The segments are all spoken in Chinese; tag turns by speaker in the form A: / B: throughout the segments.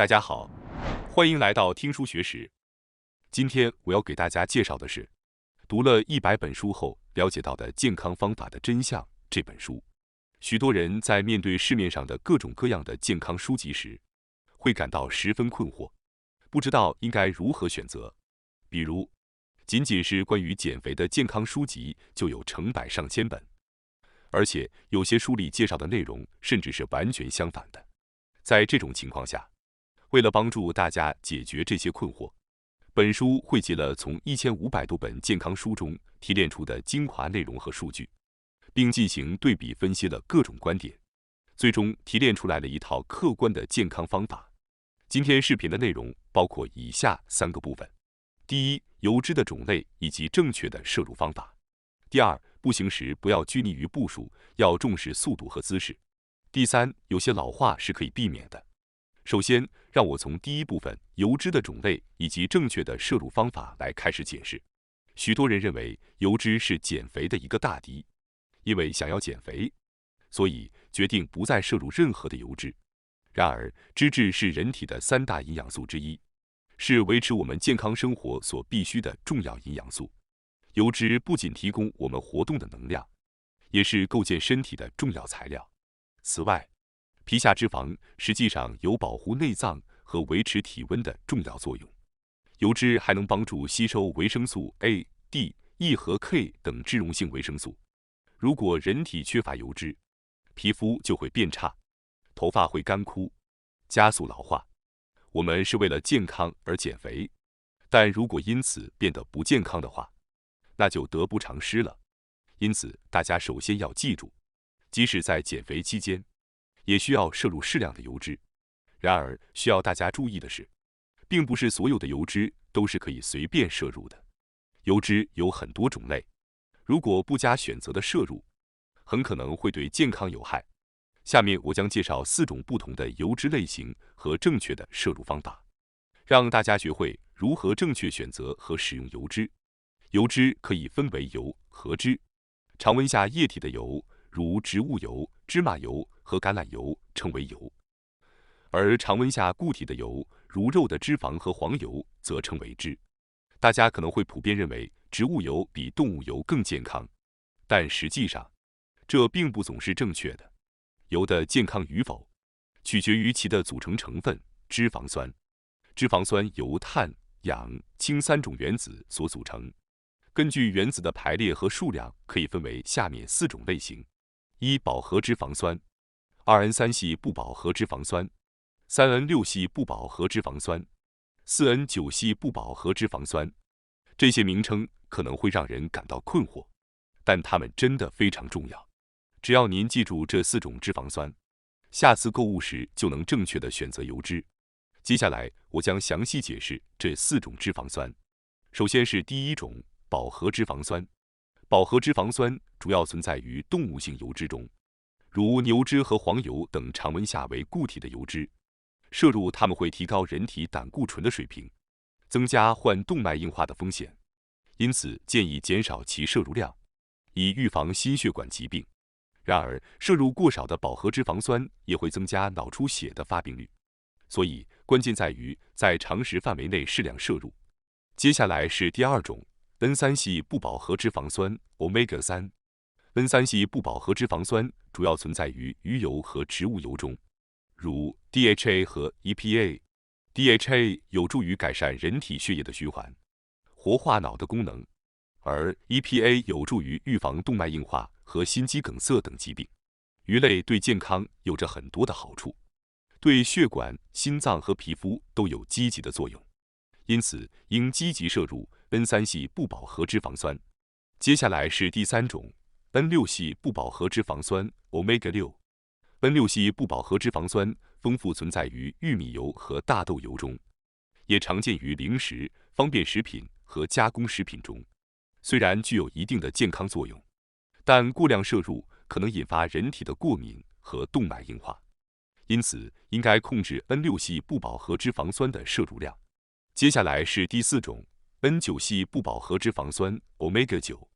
A: 大家好，欢迎来到听书学史。今天我要给大家介绍的是读了100本书后了解到的健康方法的真相这本书。许多人在面对市面上的各种各样的健康书籍时，会感到十分困惑，不知道应该如何选择。比如，仅仅是关于减肥的健康书籍就有成百上千本，而且有些书里介绍的内容甚至是完全相反的。在这种情况下，为了帮助大家解决这些困惑，本书汇集了从1500多本健康书中提炼出的精华内容和数据，并进行对比分析了各种观点，最终提炼出来了一套客观的健康方法。今天视频的内容包括以下3个部分：第一，油脂的种类以及正确的摄入方法；第二，步行时不要拘泥于步数，要重视速度和姿势；第三，有些老化是可以避免的。首先，让我从第一部分油脂的种类以及正确的摄入方法来开始解释。许多人认为油脂是减肥的一个大敌，因为想要减肥，所以决定不再摄入任何的油脂。然而，脂质是人体的3大营养素之一，是维持我们健康生活所必需的重要营养素。油脂不仅提供我们活动的能量，也是构建身体的重要材料。此外，皮下脂肪实际上有保护内脏和维持体温的重要作用。油脂还能帮助吸收维生素 A、D、E 和 K 等脂溶性维生素。如果人体缺乏油脂，皮肤就会变差，头发会干枯，加速老化。我们是为了健康而减肥，但如果因此变得不健康的话，那就得不偿失了。因此，大家首先要记住，即使在减肥期间，也需要摄入适量的油脂。然而，需要大家注意的是，并不是所有的油脂都是可以随便摄入的。油脂有很多种类，如果不加选择的摄入，很可能会对健康有害。下面我将介绍4种不同的油脂类型和正确的摄入方法，让大家学会如何正确选择和使用油脂。油脂可以分为油和脂。常温下液体的油，如植物油、芝麻油和橄榄油称为油，而常温下固体的油，如肉的脂肪和黄油则称为脂。大家可能会普遍认为植物油比动物油更健康，但实际上，这并不总是正确的。油的健康与否，取决于其的组成成分脂肪酸。脂肪酸由碳、氧、氢3种原子所组成。根据原子的排列和数量，可以分为下面4种类型：一、饱和脂肪酸；2N3系不饱和脂肪酸；3N6系不饱和脂肪酸；4N9系不饱和脂肪酸。这些名称可能会让人感到困惑，但它们真的非常重要。只要您记住这4种脂肪酸，下次购物时就能正确的选择油脂。接下来，我将详细解释这4种脂肪酸。首先是第一种，饱和脂肪酸。饱和脂肪酸主要存在于动物性油脂中，如牛脂和黄油等常温下为固体的油脂。摄入它们会提高人体胆固醇的水平，增加患动脉硬化的风险，因此建议减少其摄入量，以预防心血管疾病。然而，摄入过少的饱和脂肪酸也会增加脑出血的发病率，所以关键在于在常识范围内适量摄入。接下来是第2种，N3系不饱和脂肪酸 Omega-3。N3系不饱和脂肪酸主要存在于鱼油和植物油中，如 DHA 和 EPA。DHA 有助于改善人体血液的循环，活化脑的功能，而 EPA 有助于预防动脉硬化和心肌梗塞等疾病。鱼类对健康有着很多的好处，对血管、心脏和皮肤都有积极的作用，因此应积极摄入N3系不饱和脂肪酸。接下来是第3种，N6系不饱和脂肪酸 Omega-6。N6系不饱和脂肪酸丰富存在于玉米油和大豆油中，也常见于零食、方便食品和加工食品中。虽然具有一定的健康作用，但过量摄入可能引发人体的过敏和动脉硬化，因此应该控制N6系不饱和脂肪酸的摄入量。接下来是第4种，N9系不饱和脂肪酸 Omega-9。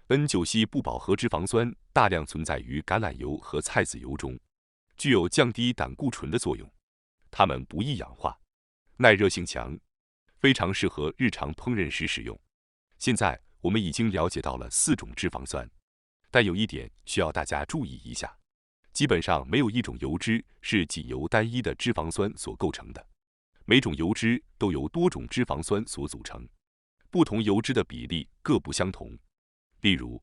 A: N9系不饱和脂肪酸大量存在于橄榄油和菜籽油中，具有降低胆固醇的作用。它们不易氧化，耐热性强，非常适合日常烹饪时使用。现在我们已经了解到了4种脂肪酸，但有一点需要大家注意一下，基本上没有一种油脂是仅由单一的脂肪酸所构成的，每种油脂都由多种脂肪酸所组成，不同油脂的比例各不相同。例如，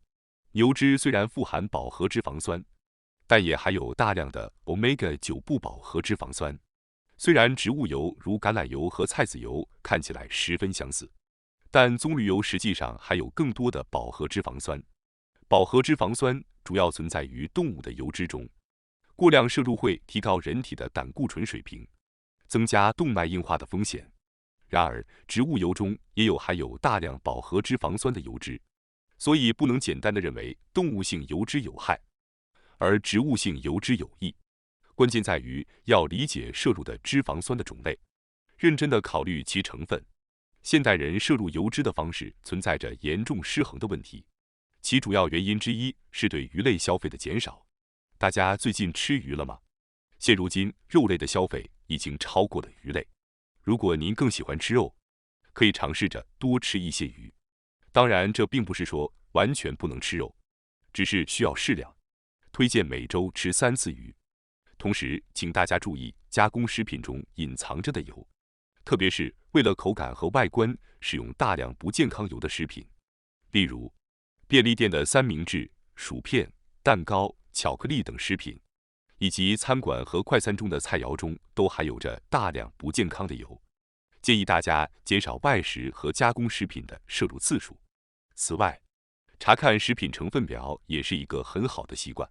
A: 牛脂虽然富含饱和脂肪酸，但也含有大量的 Omega-9 不饱和脂肪酸。虽然植物油如橄榄油和菜籽油看起来十分相似，但棕榈油实际上含有更多的饱和脂肪酸。饱和脂肪酸主要存在于动物的油脂中，过量摄入会提高人体的胆固醇水平，增加动脉硬化的风险。然而，植物油中也有含有大量饱和脂肪酸的油脂，所以不能简单的认为动物性油脂有害，而植物性油脂有益。关键在于要理解摄入的脂肪酸的种类，认真的考虑其成分。现代人摄入油脂的方式存在着严重失衡的问题，其主要原因之一是对鱼类消费的减少。大家最近吃鱼了吗？现如今肉类的消费已经超过了鱼类。如果您更喜欢吃肉，可以尝试着多吃一些鱼。当然，这并不是说完全不能吃肉，只是需要适量。推荐每周吃3次鱼。同时，请大家注意加工食品中隐藏着的油，特别是为了口感和外观使用大量不健康油的食品，例如便利店的三明治、薯片、蛋糕、巧克力等食品，以及餐馆和快餐中的菜肴中都含有着大量不健康的油。建议大家减少外食和加工食品的摄入次数。此外，查看食品成分表也是一个很好的习惯。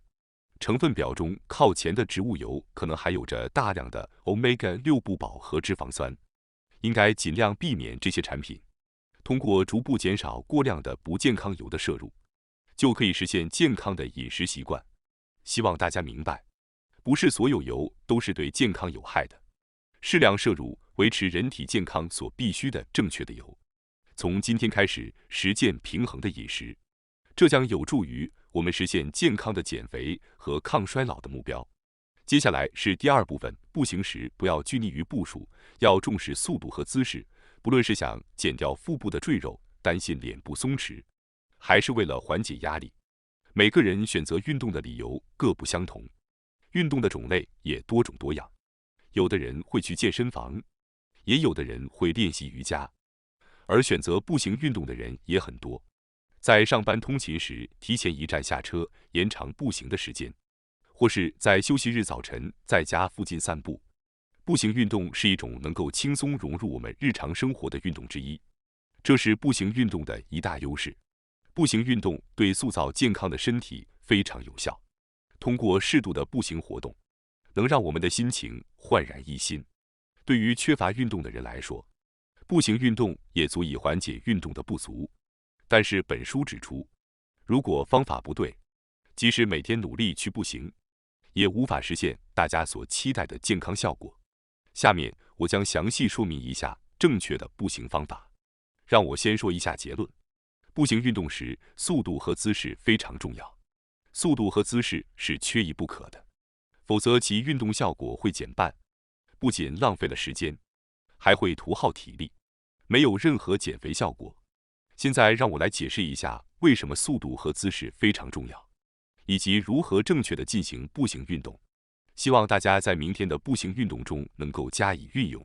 A: 成分表中靠前的植物油可能含有着大量的 Omega-6 不饱和脂肪酸，应该尽量避免这些产品。通过逐步减少过量的不健康油的摄入，就可以实现健康的饮食习惯。希望大家明白，不是所有油都是对健康有害的，适量摄入维持人体健康所必须的正确的油。从今天开始实践平衡的饮食，这将有助于我们实现健康的减肥和抗衰老的目标。接下来是第2部分，步行时不要拘泥于步数，要重视速度和姿势。不论是想减掉腹部的赘肉，担心脸部松弛，还是为了缓解压力，每个人选择运动的理由各不相同，运动的种类也多种多样。有的人会去健身房，也有的人会练习瑜伽，而选择步行运动的人也很多。在上班通勤时，提前1站下车，延长步行的时间，或是在休息日早晨在家附近散步。步行运动是一种能够轻松融入我们日常生活的运动之一，这是步行运动的一大优势。步行运动对塑造健康的身体非常有效，通过适度的步行活动，能让我们的心情焕然一新。对于缺乏运动的人来说，步行运动也足以缓解运动的不足。但是本书指出，如果方法不对，即使每天努力去步行，也无法实现大家所期待的健康效果。下面我将详细说明一下正确的步行方法。让我先说一下结论：步行运动时，速度和姿势非常重要，速度和姿势是缺一不可的，否则其运动效果会减半，不仅浪费了时间，还会徒耗体力，没有任何减肥效果。现在让我来解释一下为什么速度和姿势非常重要，以及如何正确的进行步行运动。希望大家在明天的步行运动中能够加以运用。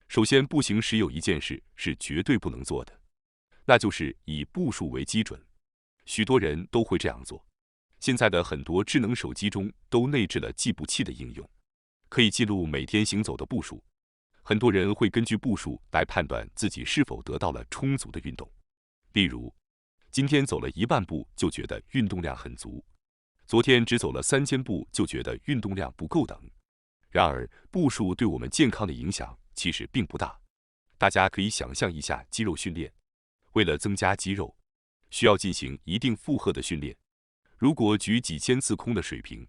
A: 首先，步行时有一件事是绝对不能做的，那就是以步数为基准。许多人都会这样做。现在的很多智能手机中都内置了计步器的应用，可以记录每天行走的步数。很多人会根据步数来判断自己是否得到了充足的运动。例如，今天走了1万步就觉得运动量很足，昨天只走了3000步就觉得运动量不够等。然而，步数对我们健康的影响其实并不大。大家可以想象一下肌肉训练，为了增加肌肉，需要进行一定负荷的训练。如果举几千次空的水平，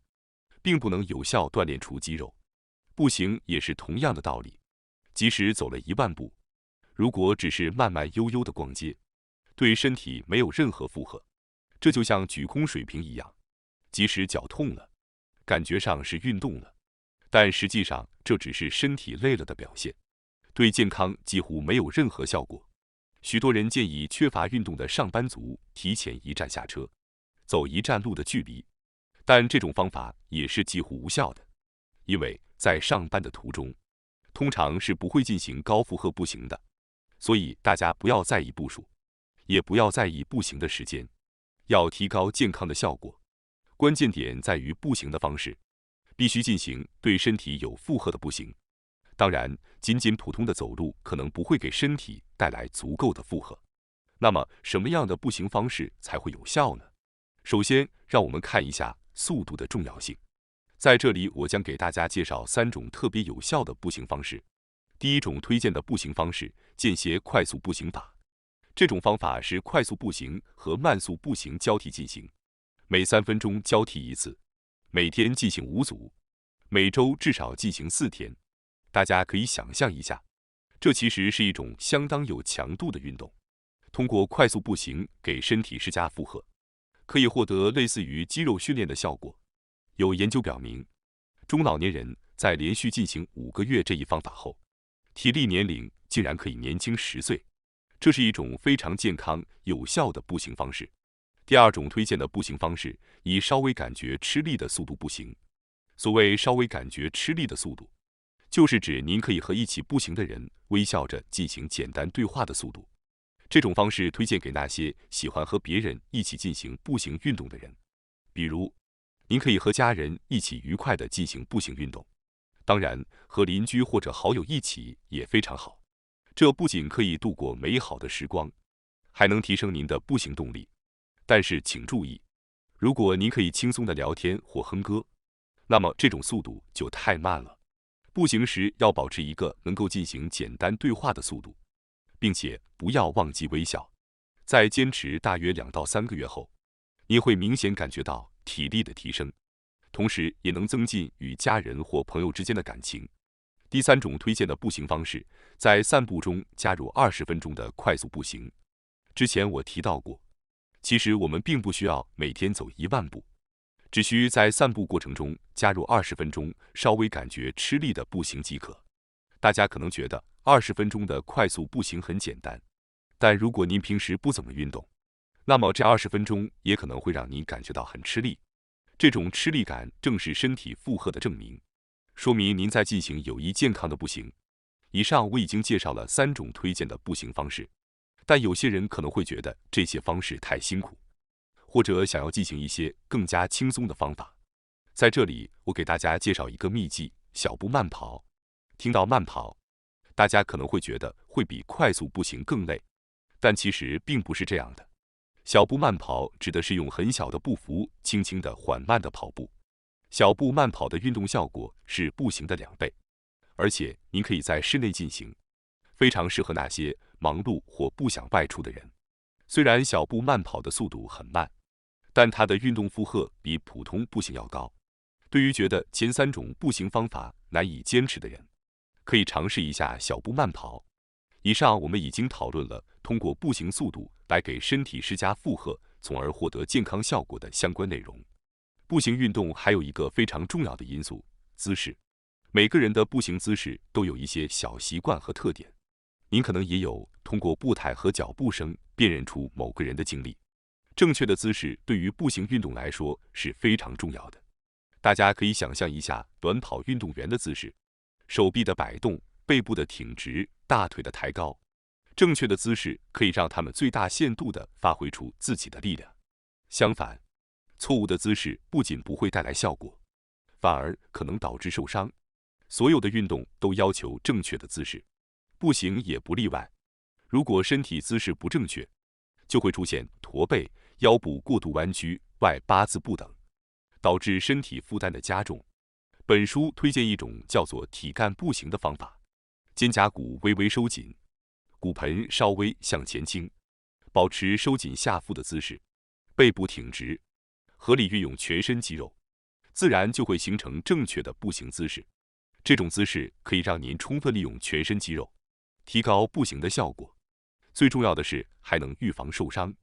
A: 并不能有效锻炼出肌肉。步行也是同样的道理，即使走了1万步，如果只是慢慢悠悠的逛街，对身体没有任何负荷。这就像举空水平一样，即使脚痛了，感觉上是运动了，但实际上这只是身体累了的表现，对健康几乎没有任何效果。许多人建议缺乏运动的上班族提前一站下车，走一站路的距离，但这种方法也是几乎无效的，因为在上班的途中，通常是不会进行高负荷步行的，所以大家不要在意步数，也不要在意步行的时间。要提高健康的效果，关键点在于步行的方式，必须进行对身体有负荷的步行。当然，仅仅普通的走路可能不会给身体带来足够的负荷。那么，什么样的步行方式才会有效呢？首先，让我们看一下速度的重要性。在这里，我将给大家介绍3种特别有效的步行方式。第一种推荐的步行方式，间歇快速步行法。这种方法是快速步行和慢速步行交替进行，每3分钟交替一次，每天进行5组，每周至少进行4天。大家可以想象一下，这其实是一种相当有强度的运动。通过快速步行给身体施加负荷，可以获得类似于肌肉训练的效果。有研究表明，中老年人在连续进行5个月这一方法后，体力年龄竟然可以年轻10岁。这是一种非常健康有效的步行方式。第二种推荐的步行方式，以稍微感觉吃力的速度步行。所谓稍微感觉吃力的速度，就是指您可以和一起步行的人微笑着进行简单对话的速度。这种方式推荐给那些喜欢和别人一起进行步行运动的人，比如您可以和家人一起愉快地进行步行运动，当然和邻居或者好友一起也非常好。这不仅可以度过美好的时光，还能提升您的步行动力。但是请注意，如果您可以轻松地聊天或哼歌，那么这种速度就太慢了。步行时要保持一个能够进行简单对话的速度，并且不要忘记微笑。在坚持大约2到3个月后，你会明显感觉到体力的提升，同时也能增进与家人或朋友之间的感情。第3种推荐的步行方式，在散步中加入20分钟的快速步行。之前我提到过，其实我们并不需要每天走1万步，只需在散步过程中加入20分钟稍微感觉吃力的步行即可。大家可能觉得20分钟的快速步行很简单，但如果您平时不怎么运动，那么这20分钟也可能会让您感觉到很吃力。这种吃力感正是身体负荷的证明，说明您在进行有益健康的步行。以上我已经介绍了3种推荐的步行方式，但有些人可能会觉得这些方式太辛苦，或者想要进行一些更加轻松的方法。在这里，我给大家介绍一个秘技：小步慢跑。听到慢跑，大家可能会觉得会比快速步行更累，但其实并不是这样的。小步慢跑指的是用很小的步幅，轻轻的、缓慢的跑步。小步慢跑的运动效果是步行的2倍，而且您可以在室内进行，非常适合那些忙碌或不想外出的人。虽然小步慢跑的速度很慢，但它的运动负荷比普通步行要高。对于觉得前3种步行方法难以坚持的人，可以尝试一下小步慢跑。以上我们已经讨论了通过步行速度来给身体施加负荷，从而获得健康效果的相关内容。步行运动还有一个非常重要的因素，姿势。每个人的步行姿势都有一些小习惯和特点，您可能也有通过步态和脚步声辨认出某个人的经历。正确的姿势对于步行运动来说是非常重要的。大家可以想象一下短跑运动员的姿势，手臂的摆动，背部的挺直，大腿的抬高。正确的姿势可以让他们最大限度地发挥出自己的力量。相反，错误的姿势不仅不会带来效果，反而可能导致受伤。所有的运动都要求正确的姿势，步行也不例外。如果身体姿势不正确，就会出现驼背、腰部过度弯曲、外八字步等，导致身体负担的加重。本书推荐一种叫做体干步行的方法，肩胛骨微微收紧，骨盆稍微向前倾，保持收紧下腹的姿势，背部挺直，合理运用全身肌肉，自然就会形成正确的步行姿势。这种姿势可以让您充分利用全身肌肉，提高步行的效果。最重要的是还能预防受伤，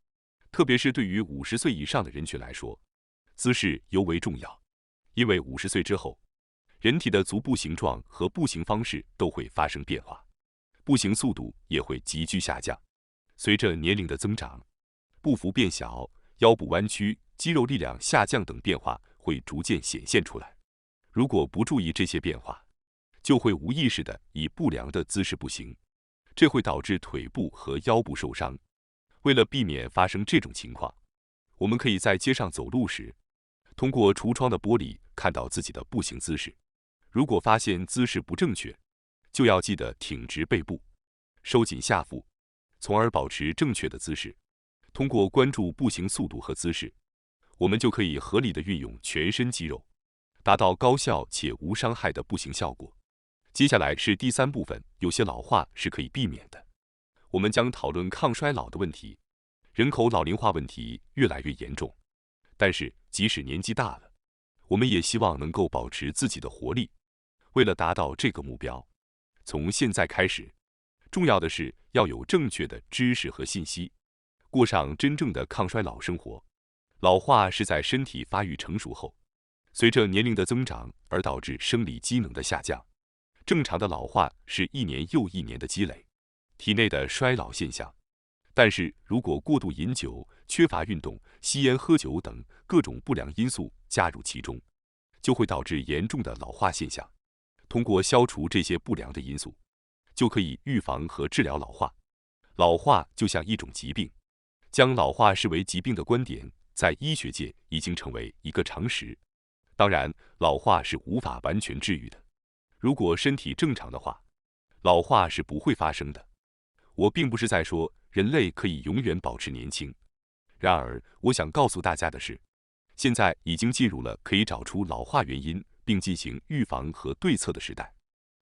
A: 特别是对于50岁以上的人群来说，姿势尤为重要。因为50岁之后，人体的足部形状和步行方式都会发生变化，步行速度也会急剧下降。随着年龄的增长，步幅变小、腰部弯曲、肌肉力量下降等变化会逐渐显现出来。如果不注意这些变化，就会无意识地以不良的姿势步行，这会导致腿部和腰部受伤。为了避免发生这种情况，我们可以在街上走路时，通过橱窗的玻璃看到自己的步行姿势。如果发现姿势不正确，就要记得挺直背部，收紧下腹，从而保持正确的姿势。通过关注步行速度和姿势，我们就可以合理的运用全身肌肉，达到高效且无伤害的步行效果。接下来是第3部分，有些老化是可以避免的。我们将讨论抗衰老的问题。人口老龄化问题越来越严重，但是即使年纪大了，我们也希望能够保持自己的活力。为了达到这个目标，从现在开始，重要的是要有正确的知识和信息，过上真正的抗衰老生活。老化是在身体发育成熟后，随着年龄的增长而导致生理机能的下降。正常的老化是1年又1年的积累，体内的衰老现象。但是如果过度饮酒、缺乏运动、吸烟、喝酒等各种不良因素加入其中，就会导致严重的老化现象。通过消除这些不良的因素，就可以预防和治疗老化。老化就像一种疾病，将老化视为疾病的观点在医学界已经成为一个常识。当然，老化是无法完全治愈的。如果身体正常的话，老化是不会发生的。我并不是在说人类可以永远保持年轻，然而我想告诉大家的是，现在已经进入了可以找出老化原因并进行预防和对策的时代。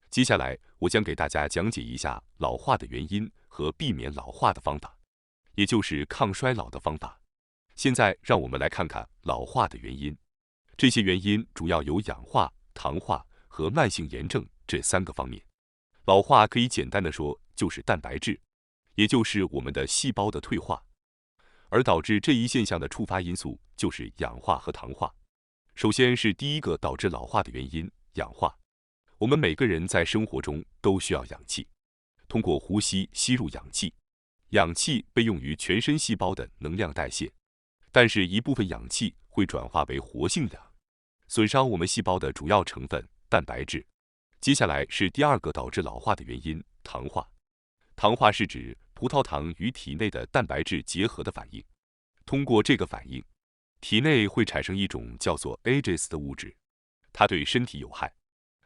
A: 接下来我将给大家讲解一下老化的原因和避免老化的方法，也就是抗衰老的方法。现在让我们来看看老化的原因。这些原因主要有氧化、糖化和慢性炎症这3个方面。老化可以简单的说就是蛋白质，也就是我们的细胞的退化，而导致这一现象的触发因素就是氧化和糖化。首先是第一个导致老化的原因，氧化。我们每个人在生活中都需要氧气，通过呼吸吸入氧气，氧气被用于全身细胞的能量代谢，但是一部分氧气会转化为活性氧，损伤我们细胞的主要成分蛋白质。接下来是第2个导致老化的原因，糖化。糖化是指葡萄糖与体内的蛋白质结合的反应。通过这个反应，体内会产生一种叫做 AGEs 的物质，它对身体有害。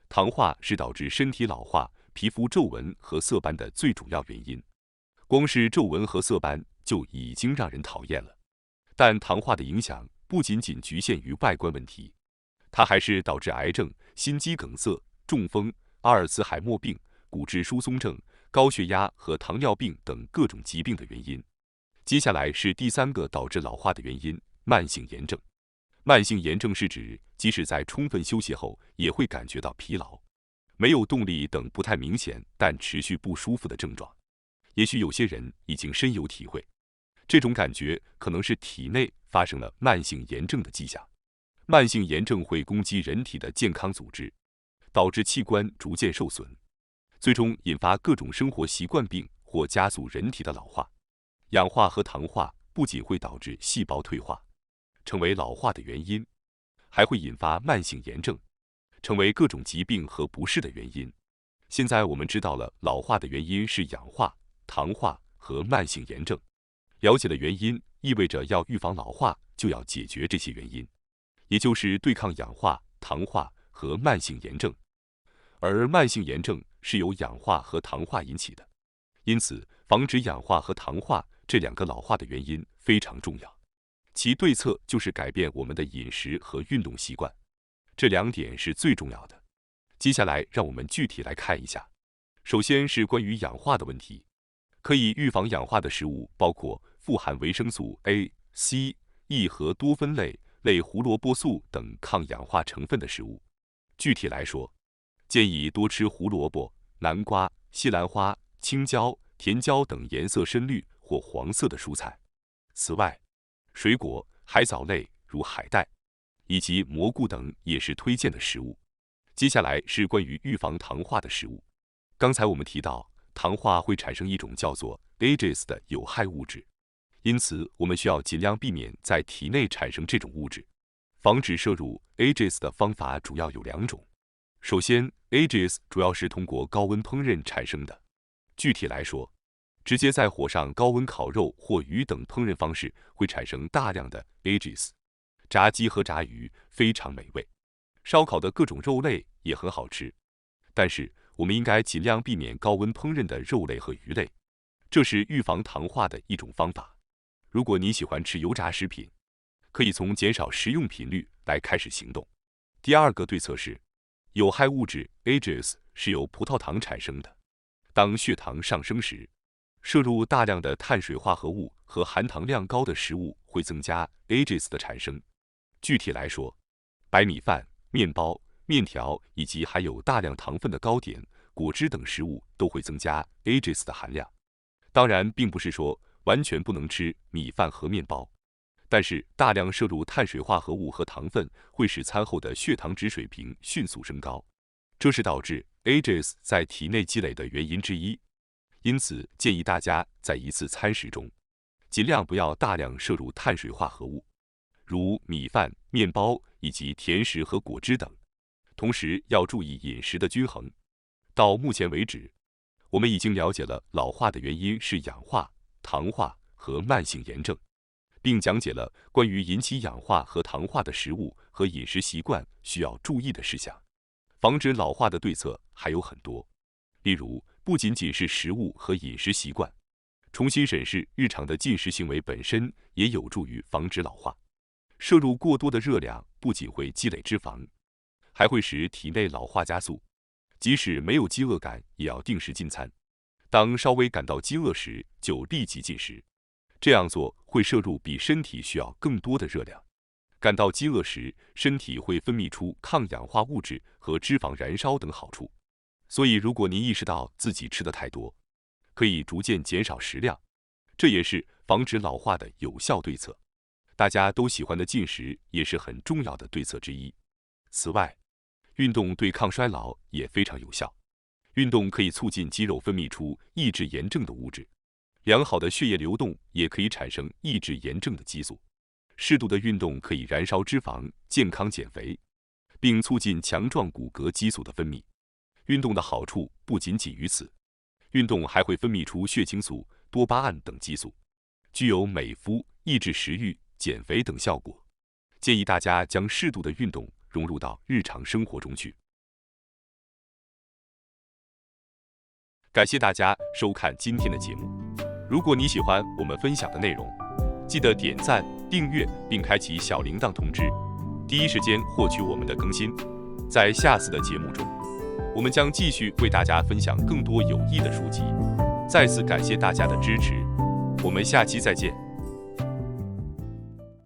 A: 糖化是导致身体老化、皮肤皱纹和色斑的最主要原因。光是皱纹和色斑就已经让人讨厌了，但糖化的影响不仅仅局限于外观问题，它还是导致癌症、心肌梗塞、中风、阿尔茨海默病、骨质疏松症、高血压和糖尿病等各种疾病的原因。接下来是第3个导致老化的原因，慢性炎症。慢性炎症是指即使在充分休息后也会感觉到疲劳、没有动力等不太明显但持续不舒服的症状。也许有些人已经深有体会，这种感觉可能是体内发生了慢性炎症的迹象。慢性炎症会攻击人体的健康组织，导致器官逐渐受损，最终引发各种生活习惯病或加速人体的老化。氧化和糖化不仅会导致细胞退化，成为老化的原因，还会引发慢性炎症，成为各种疾病和不适的原因。现在我们知道了老化的原因是氧化、糖化和慢性炎症。了解了原因，意味着要预防老化，就要解决这些原因，也就是对抗氧化、糖化和慢性炎症。而慢性炎症是由氧化和糖化引起的，因此防止氧化和糖化这2个老化的原因非常重要。其对策就是改变我们的饮食和运动习惯，这2点是最重要的。接下来让我们具体来看一下。首先是关于氧化的问题。可以预防氧化的食物包括富含维生素 A、C、E 和多酚类胡萝卜素等抗氧化成分的食物。具体来说，建议多吃胡萝卜、南瓜、西兰花、青椒、甜椒等颜色深绿或黄色的蔬菜。此外，水果、海藻类如海带以及蘑菇等也是推荐的食物。接下来是关于预防糖化的食物。刚才我们提到，糖化会产生一种叫做 AGEs 的有害物质，因此我们需要尽量避免在体内产生这种物质。防止摄入 AGEs 的方法主要有2种。首先 ，AGEs 主要是通过高温烹饪产生的。具体来说，直接在火上高温烤肉或鱼等烹饪方式会产生大量的 AGEs。炸鸡和炸鱼非常美味，烧烤的各种肉类也很好吃，但是我们应该尽量避免高温烹饪的肉类和鱼类，这是预防糖化的一种方法。如果你喜欢吃油炸食品，可以从减少食用频率来开始行动。第2个对策是，有害物质 AGEs 是由葡萄糖产生的。当血糖上升时，摄入大量的碳水化合物和含糖量高的食物会增加 AGEs 的产生。具体来说，白米饭、面包、面条以及含有大量糖分的糕点、果汁等食物都会增加 AGEs 的含量。当然，并不是说完全不能吃米饭和面包，但是大量摄入碳水化合物和糖分会使餐后的血糖值水平迅速升高，这是导致 AGEs 在体内积累的原因之一。因此，建议大家在一次餐食中，尽量不要大量摄入碳水化合物，如米饭、面包以及甜食和果汁等。同时，要注意饮食的均衡。到目前为止，我们已经了解了老化的原因是氧化、糖化和慢性炎症，并讲解了关于引起氧化和糖化的食物和饮食习惯需要注意的事项。防止老化的对策还有很多，例如不仅仅是食物和饮食习惯，重新审视日常的进食行为本身也有助于防止老化。摄入过多的热量不仅会积累脂肪，还会使体内老化加速。即使没有饥饿感，也要定时进餐。当稍微感到饥饿时，就立即进食。这样做会摄入比身体需要更多的热量。感到饥饿时，身体会分泌出抗氧化物质和脂肪燃烧等好处。所以，如果您意识到自己吃的太多，可以逐渐减少食量，这也是防止老化的有效对策。大家都喜欢的进食也是很重要的对策之一。此外，运动对抗衰老也非常有效。运动可以促进肌肉分泌出抑制炎症的物质，良好的血液流动也可以产生抑制炎症的激素。适度的运动可以燃烧脂肪、健康减肥，并促进强壮骨骼激素的分泌。运动的好处不仅仅于此，运动还会分泌出血清素、多巴胺等激素，具有美肤、抑制食欲、减肥等效果。建议大家将适度的运动融入到日常生活中去。感谢大家收看今天的节目。如果你喜欢我们分享的内容，记得点赞、订阅并开启小铃铛通知，第一时间获取我们的更新。在下次的节目中，我们将继续为大家分享更多有益的书籍。再次感谢大家的支持，我们下期再见。